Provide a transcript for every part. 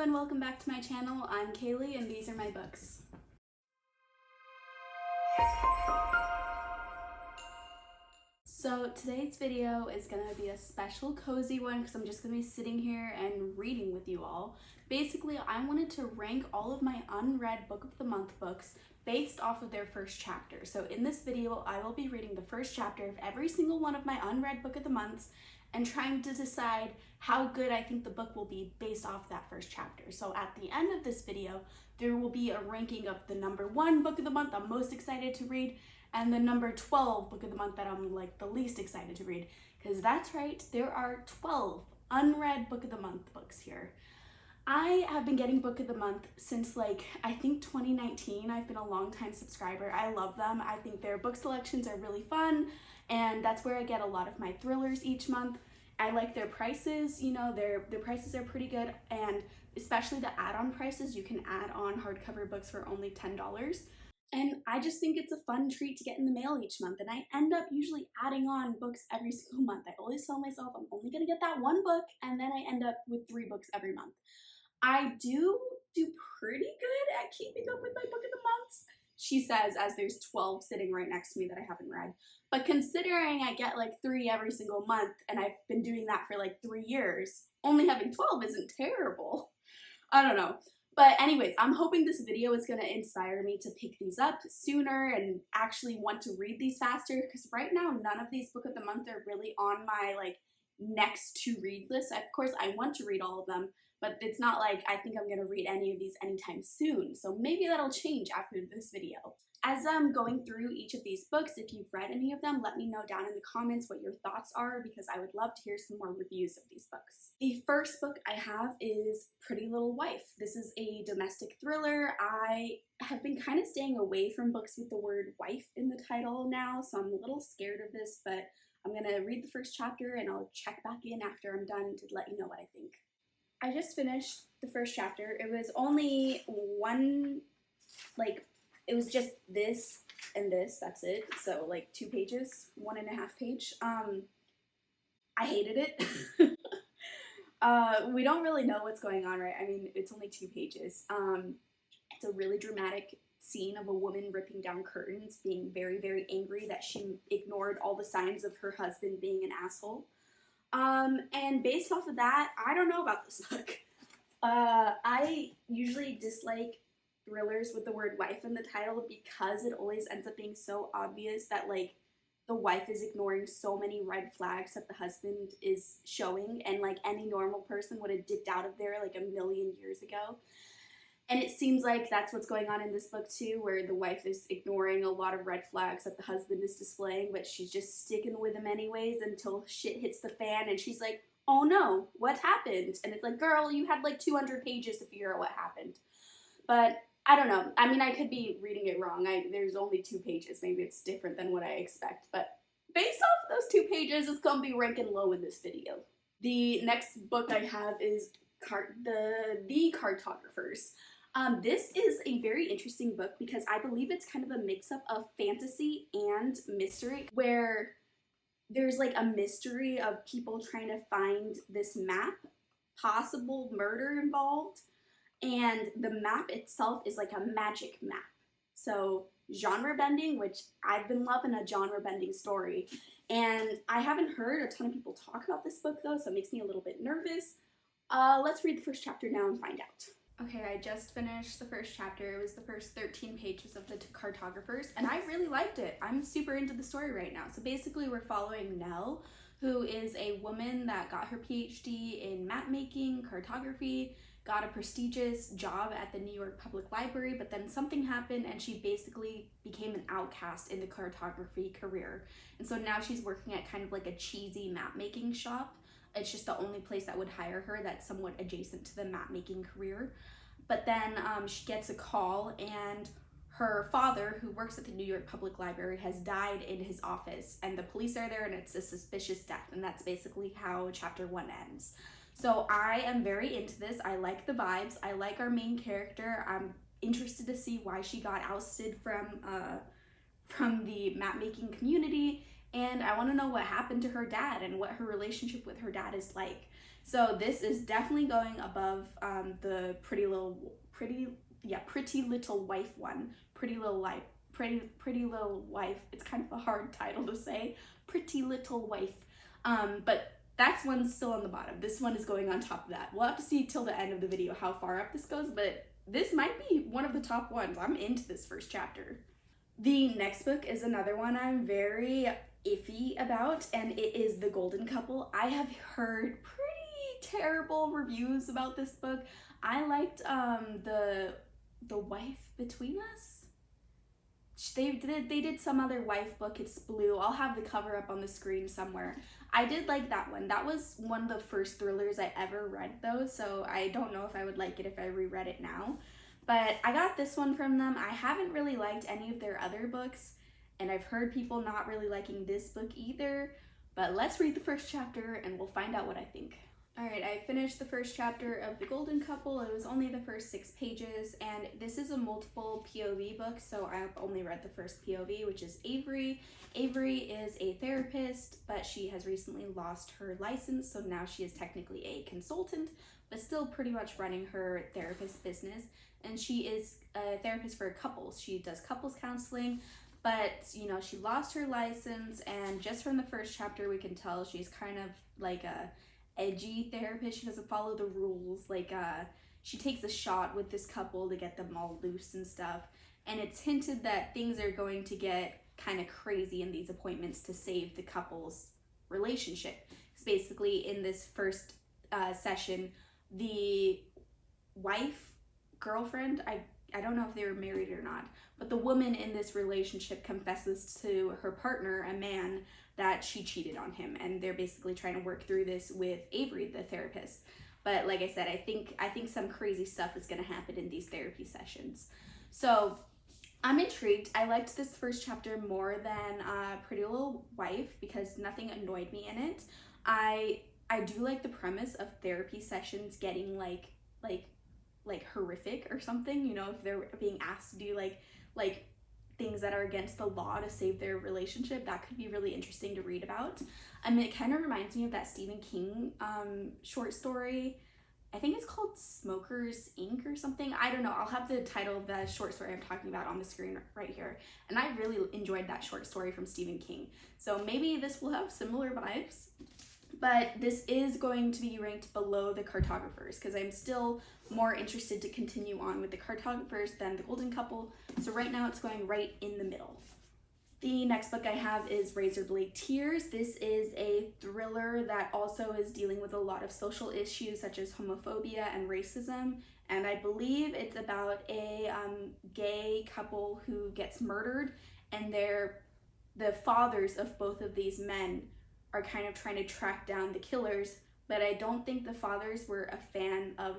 and welcome back to my channel. I'm Kaylee and these are my books. So today's video is going to be a special cozy one because I'm just going to be sitting here and reading with you all. Basically, I wanted to rank all of my unread Book of the Month books based off of their first chapter. So in this video, I will be reading the first chapter of every single one of my unread Book of the Months and trying to decide how good I think the book will be based off that first chapter. So at the end of this video, there will be a ranking of the number 1 book of the month I'm most excited to read and the number 12 book of the month that I'm like the least excited to read. Because that's right, there are 12 unread Book of the Month books here. I have been getting Book of the Month since I think 2019. I've been a long-time subscriber. I love them. I think their book selections are really fun, and that's where I get a lot of my thrillers each month. I like their prices, you know, their prices are pretty good, and especially the add-on prices. You can add on hardcover books for only $10. And I just think it's a fun treat to get in the mail each month, and I end up usually adding on books every single month. I always tell myself I'm only gonna get that one book, and then I end up with 3 books every month. I do pretty good at keeping up with my Book of the Months, she says, as there's 12 sitting right next to me that I haven't read. But considering I get 3 every single month, and I've been doing that for 3 years, only having 12 isn't terrible. I don't know. But anyways, I'm hoping this video is going to inspire me to pick these up sooner and actually want to read these faster, because right now none of these Book of the Month are really on my next to read list. Of course, I want to read all of them, but it's not like I think I'm going to read any of these anytime soon, so maybe that'll change after this video. As I'm going through each of these books, if you've read any of them, let me know down in the comments what your thoughts are, because I would love to hear some more reviews of these books. The first book I have is Pretty Little Wife. This is a domestic thriller. I have been kind of staying away from books with the word wife in the title now, so I'm a little scared of this, but I'm going to read the first chapter and I'll check back in after I'm done to let you know what I think. I just finished the first chapter. It was only it was just this and this, that's it. So 2 pages, 1.5 page. I hated it. We don't really know what's going on, right? I mean, it's only 2 pages. It's a really dramatic scene of a woman ripping down curtains, being very, very angry that she ignored all the signs of her husband being an asshole. And based off of that, I don't know about this book. I usually dislike thrillers with the word wife in the title because it always ends up being so obvious that the wife is ignoring so many red flags that the husband is showing, and any normal person would have dipped out of there a million years ago. And it seems like that's what's going on in this book too, where the wife is ignoring a lot of red flags that the husband is displaying, but she's just sticking with him anyways until shit hits the fan and she's like, oh no, what happened? And it's like, girl, you had 200 pages to figure out what happened. But I don't know. I mean, I could be reading it wrong. There's only 2 pages. Maybe it's different than what I expect. But based off those 2 pages, it's going to be ranking low in this video. The next book I have is The Cartographers. This is a very interesting book because I believe it's kind of a mix-up of fantasy and mystery, where there's a mystery of people trying to find this map, possible murder involved, and the map itself is a magic map. So genre bending, which I've been loving a genre bending story, and I haven't heard a ton of people talk about this book though, so it makes me a little bit nervous. Let's read the first chapter now and find out. Okay, I just finished the first chapter. It was the first 13 pages of The Cartographers, and I really liked it. I'm super into the story right now. So basically we're following Nell, who is a woman that got her PhD in map making, cartography, got a prestigious job at the New York Public Library, but then something happened and she basically became an outcast in the cartography career. And so now she's working at kind of a cheesy map making shop. It's just the only place that would hire her that's somewhat adjacent to the map making career. But then she gets a call and her father, who works at the New York Public Library, has died in his office, and the police are there and it's a suspicious death, and that's basically how chapter 1 ends. So I am very into this. I like the vibes. I like our main character. I'm interested to see why she got ousted from the map making community, and I want to know what happened to her dad and what her relationship with her dad is like. So this is definitely going above the Pretty Little Wife one. Pretty Little Wife. It's kind of a hard title to say. Pretty Little Wife. But that's one's still on the bottom. This one is going on top of that. We'll have to see till the end of the video how far up this goes, but this might be one of the top ones. I'm into this first chapter. The next book is another one I'm very iffy about, and it is The Golden Couple. I have heard pretty terrible reviews about this book. I liked the Wife Between Us. They did some other wife book. It's blue. I'll have the cover up on the screen somewhere. I did like that one. That was one of the first thrillers I ever read though, so I don't know if I would like it if I reread it now. But I got this one from them. I haven't really liked any of their other books, and I've heard people not really liking this book either. But let's read the first chapter and we'll find out what I think. Alright, I finished the first chapter of The Golden Couple. It was only the first 6 pages, and this is a multiple POV book, so I've only read the first POV, which is Avery. Avery is a therapist, but she has recently lost her license, so now she is technically a consultant, but still pretty much running her therapist business, and she is a therapist for couples. She does couples counseling, but, you know, she lost her license, and just from the first chapter we can tell she's kind of like a edgy therapist. She doesn't follow the rules. Like she takes a shot with this couple to get them all loose and stuff, and it's hinted that things are going to get kind of crazy in these appointments to save the couple's relationship. Because basically in this first session, the girlfriend, I don't know if they were married or not, but the woman in this relationship confesses to her partner, a man, that she cheated on him, and they're basically trying to work through this with Avery, the therapist. But like I said, I think some crazy stuff is going to happen in these therapy sessions. So I'm intrigued. I liked this first chapter more than Pretty Little Wife because nothing annoyed me in it. I do like the premise of therapy sessions getting like horrific or something, you know, if they're being asked to do like things that are against the law to save their relationship. That could be really interesting to read about. I mean, it kind of reminds me of that Stephen King short story. I think it's called Smokers Inc. or something. I don't know. I'll have the title of the short story I'm talking about on the screen right here. And I really enjoyed that short story from Stephen King. So maybe this will have similar vibes. But this is going to be ranked below the Cartographers because I'm still more interested to continue on with the Cartographers than the Golden Couple. So right now it's going right in the middle. The next book I have is Razorblade Tears. This is a thriller that also is dealing with a lot of social issues such as homophobia and racism. And I believe it's about a gay couple who gets murdered, and the fathers of both of these men are kind of trying to track down the killers, but I don't think the fathers were a fan of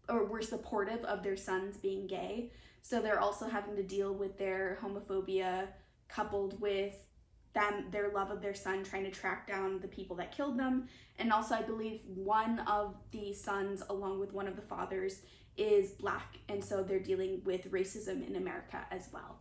or were supportive of their sons being gay. So they're also having to deal with their homophobia coupled with their love of their son trying to track down the people that killed them. And also I believe one of the sons, along with one of the fathers, is Black, and so they're dealing with racism in America as well.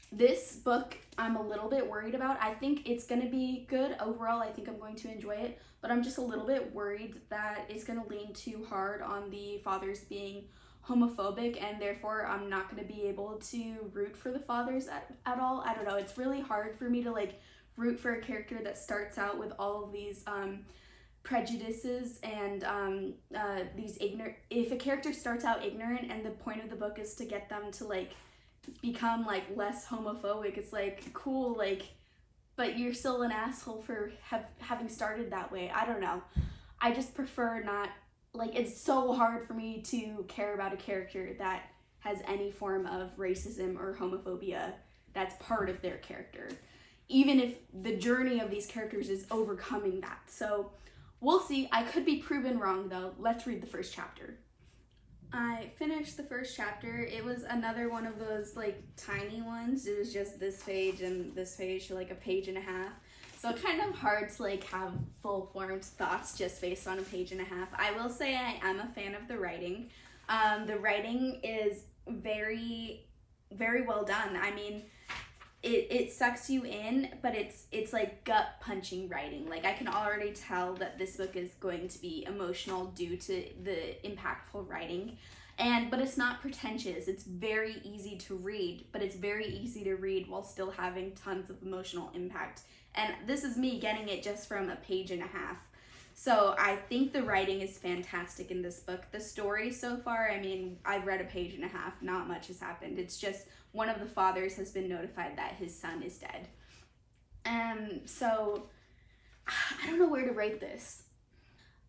This book I'm a little bit worried about. I think it's going to be good overall. I think I'm going to enjoy it, but I'm just a little bit worried that it's going to lean too hard on the fathers being homophobic, and therefore I'm not going to be able to root for the fathers at all. I don't know. It's really hard for me to like root for a character that starts out with all of these prejudices and these if a character starts out ignorant and the point of the book is to get them to like become like less homophobic, it's like cool, like, but you're still an asshole for having started that way. I don't know. I just prefer not, like, it's so hard for me to care about a character that has any form of racism or homophobia that's part of their character, even if the journey of these characters is overcoming that. So we'll see. I could be proven wrong though. Let's read the first chapter. I finished the first chapter. It was another one of those like tiny ones. It was just this page and this page for like a page and a half. So kind of hard to like have full formed thoughts just based on a page and a half. I will say I am a fan of the writing. The writing is very, very well done. I mean, it sucks you in, but it's like gut punching writing. Like I can already tell that this book is going to be emotional due to the impactful writing. But it's not pretentious. It's very easy to read, but it's very easy to read while still having tons of emotional impact. And this is me getting it just from a page and a half. So I think the writing is fantastic in this book. The story so far, I mean, I've read a page and a half, not much has happened. It's just one of the fathers has been notified that his son is dead. So I don't know where to rate this.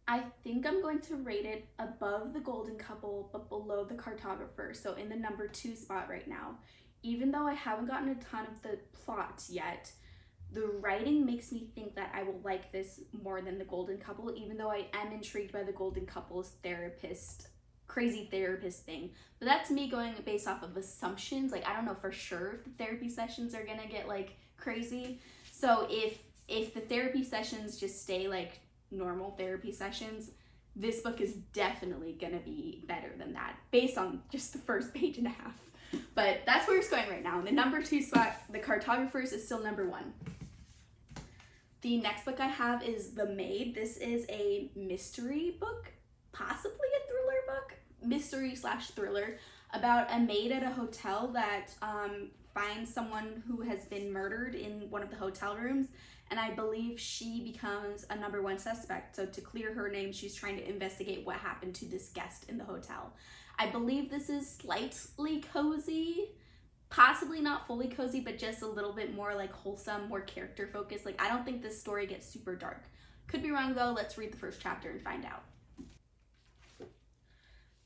I think I'm going to rate it above The Golden Couple, but below The Cartographer, so in the number 2 spot right now. Even though I haven't gotten a ton of the plot yet, the writing makes me think that I will like this more than The Golden Couple, even though I am intrigued by The Golden Couple's crazy therapist thing. But that's me going based off of assumptions. Like, I don't know for sure if the therapy sessions are gonna get, like, crazy. So if the therapy sessions just stay, like, normal therapy sessions, this book is definitely gonna be better than that, based on just the first page and a half. But that's where it's going right now. In the number 2 spot, The Cartographers is still number 1. The next book I have is The Maid. This is a mystery book, possibly a thriller book, mystery/thriller, about a maid at a hotel that finds someone who has been murdered in one of the hotel rooms, and I believe she becomes a number 1 suspect. So to clear her name, she's trying to investigate what happened to this guest in the hotel. I believe this is slightly cozy, possibly not fully cozy, but just a little bit more like wholesome, more character focused. Like, I don't think this story gets super dark. Could be wrong though. Let's read the first chapter and find out.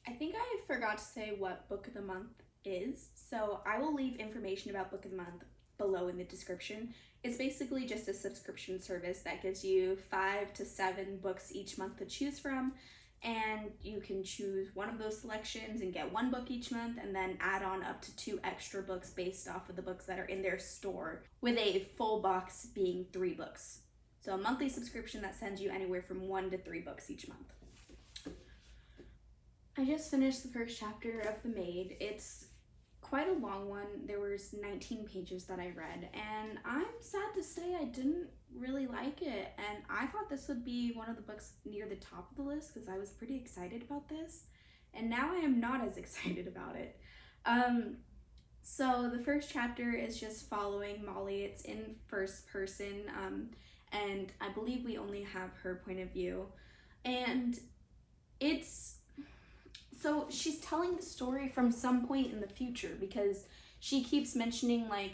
I think I forgot to say what book of the month is, so I will leave information about book of the month below in the description. It's basically just a subscription service that gives you 5 to 7 books each month to choose from, and you can choose one of those selections and get 1 book each month, and then add on up to 2 extra books based off of the books that are in their store, with a full box being 3 books. So a monthly subscription that sends you anywhere from 1 to 3 books each month. I just finished the first chapter of The Maid. It's quite a long one. There was 19 pages that I read, and I'm sad to say I didn't really like it, and I thought this would be one of the books near the top of the list because I was pretty excited about this, and now I am not as excited about it. So the first chapter is just following Molly. It's in first person, and I believe we only have her point of view, and so she's telling the story from some point in the future, because she keeps mentioning like,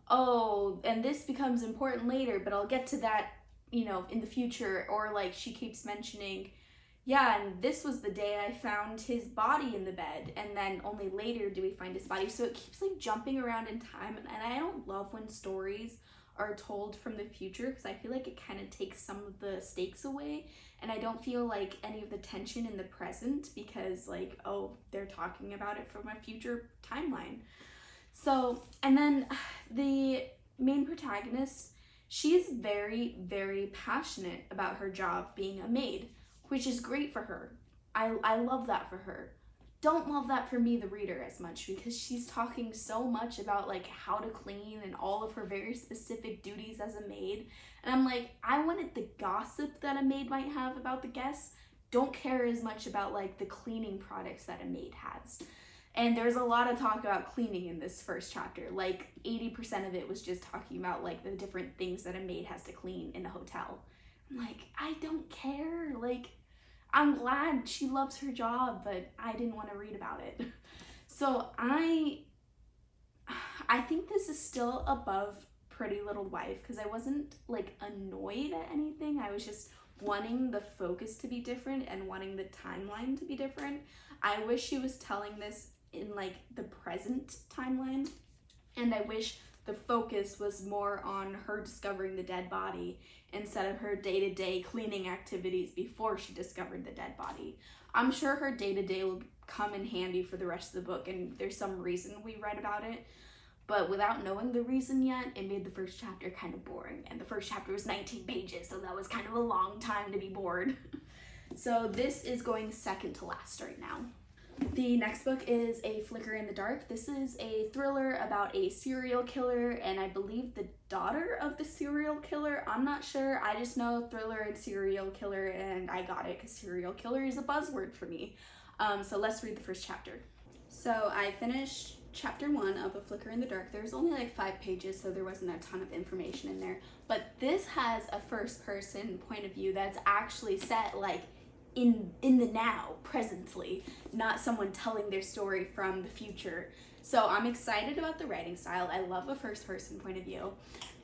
oh, and this becomes important later, but I'll get to that, in the future. Or like she keeps mentioning, yeah, and this was the day I found his body in the bed, and then only later do we find his body. So it keeps like jumping around in time, and I don't love when stories are told from the future, because I feel like it kind of takes some of the stakes away, and I don't feel like any of the tension in the present, because like, oh, they're talking about it from a future timeline. So, and then the main protagonist, she's very, very passionate about her job being a maid, which is great for her. I love that for her. Don't love that for me, the reader, as much, because she's talking so much about like how to clean and all of her very specific duties as a maid, and I'm like, I wanted the gossip that a maid might have about the guests. Don't care as much about like the cleaning products that a maid has. And there's a lot of talk about cleaning in this first chapter. Like 80% of it was just talking about like the different things that a maid has to clean in a hotel. I'm like, I don't care. Like, I'm glad she loves her job, but I didn't want to read about it. So I think this is still above Pretty Little Wife, because I wasn't like annoyed at anything. I was just wanting the focus to be different and wanting the timeline to be different. I wish she was telling this in like the present timeline, and I wish the focus was more on her discovering the dead body instead of her day-to-day cleaning activities before she discovered the dead body. I'm sure her day-to-day will come in handy for the rest of the book, and there's some reason we read about it, but without knowing the reason yet, it made the first chapter kind of boring, and the first chapter was 19 pages, so that was kind of a long time to be bored. So this is going second to last right now. The next book is A Flicker in the Dark. This is a thriller about a serial killer and I believe the daughter of the serial killer. I'm not sure. I just know thriller and serial killer and I got it because serial killer is a buzzword for me. So let's read the first chapter. So I finished chapter 1 of A Flicker in the Dark. There's only like 5 pages, so there wasn't a ton of information in there. But this has a first person point of view that's actually set like in the now, presently, not someone telling their story from the future. So I'm excited about the writing style. I love a first person point of view.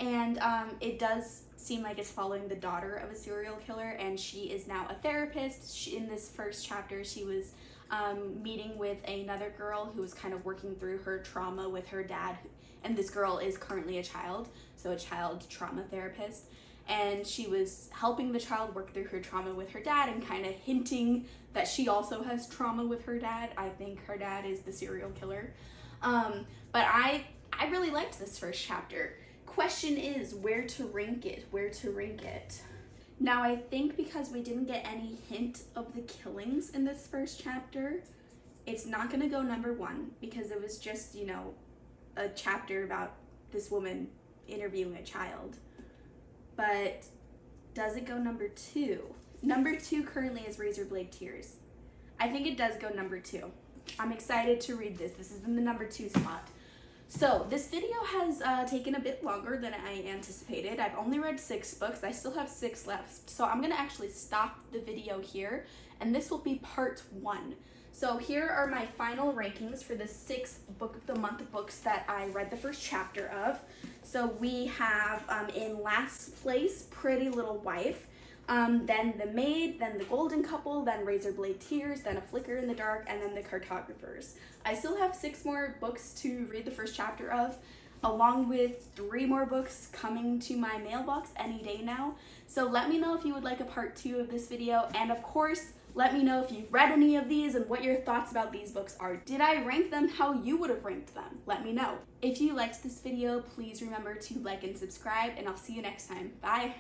And it does seem like it's following the daughter of a serial killer, and she is now a therapist. In this first chapter, she was meeting with another girl who was kind of working through her trauma with her dad, and this girl is currently a child, so a child trauma therapist. And she was helping the child work through her trauma with her dad and kind of hinting that she also has trauma with her dad. I think her dad is the serial killer. But I really liked this first chapter. Question is where to rank it, Now I think because we didn't get any hint of the killings in this first chapter, it's not gonna go number 1 because it was just, you know, a chapter about this woman interviewing a child. But does it go number 2? Number 2 currently is Razorblade Tears. I think it does go number 2. I'm excited to read this. This is in the number 2 spot. So this video has taken a bit longer than I anticipated. I've only read 6 books. I still have 6 left. So I'm gonna actually stop the video here, and this will be part 1. So here are my final rankings for the 6 book of the month books that I read the first chapter of. So we have in last place, Pretty Little Wife, then The Maid, then The Golden Couple, then Razorblade Tears, then A Flicker in the Dark, and then The Cartographers. I still have 6 more books to read the first chapter of, along with 3 more books coming to my mailbox any day now. So let me know if you would like a part 2 of this video, and of course, let me know if you've read any of these and what your thoughts about these books are. Did I rank them how you would have ranked them? Let me know. If you liked this video, please remember to like and subscribe, and I'll see you next time. Bye!